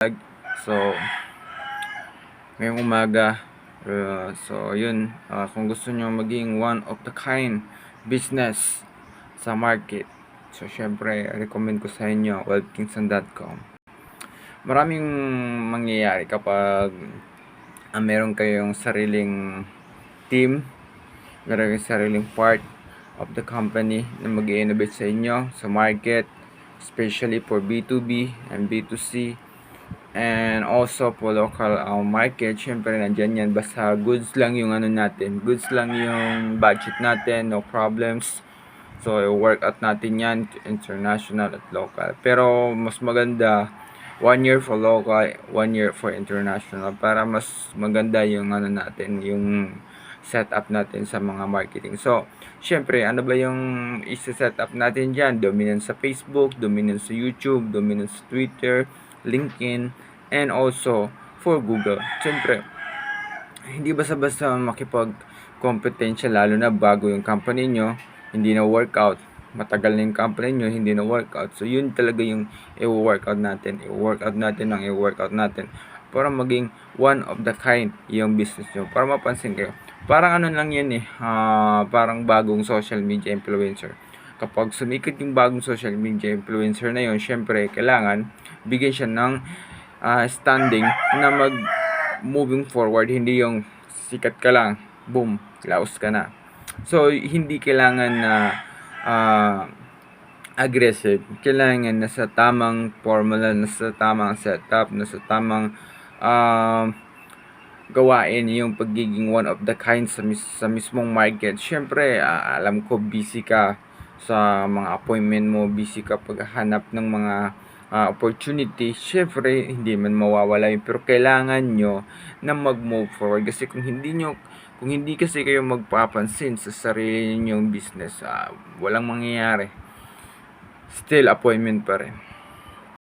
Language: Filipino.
So, ngayong umaga, kung gusto nyo maging one of the kind business sa market, so syempre, recommend ko sa inyo, wealthkingston.com. Maraming mangyayari kapag meron kayong sariling team, meron kayong sariling part of the company na mag-i-innovate sa inyo sa market, especially for B2B and B2C, and also for local market. Syempre nandyan yan, basta goods lang yung goods lang yung budget natin, no problems. So work out natin yan, international at local, pero mas maganda 1 year for local, 1 year for international, para mas maganda yung yung setup natin sa mga marketing. So syempre, ano ba yung i-setup natin dyan? Dominance sa Facebook, dominance sa YouTube, dominance sa Twitter, LinkedIn, and also for Google. Siyempre, hindi basta-basta makipag-kompetensya, lalo na bago yung company nyo, hindi na workout. Matagal na yung company nyo, hindi na workout. So, yun talaga yung i-workout natin. I-workout natin para maging one of the kind yung business nyo. Para mapansin kayo. Parang ano lang yan parang bagong social media influencer. Kapag sumikat yung bagong social media influencer na yun, syempre, kailangan bigyan siya ng standing na moving forward. Hindi yung sikat ka lang, boom, laos ka na. So, hindi kailangan na aggressive. Kailangan nasa tamang formula, nasa tamang setup, nasa tamang gawain yung pagiging one of the kind sa mismong market. Syempre, alam ko busy ka sa mga appointment mo, busy ka paghahanap ng mga opportunity. Syempre, hindi man mawawala yun, pero kailangan nyo na mag-move forward. Kasi kung hindi kasi kayo magpapansin sa sarili ninyong business, walang mangyayari. Still appointment pa rin.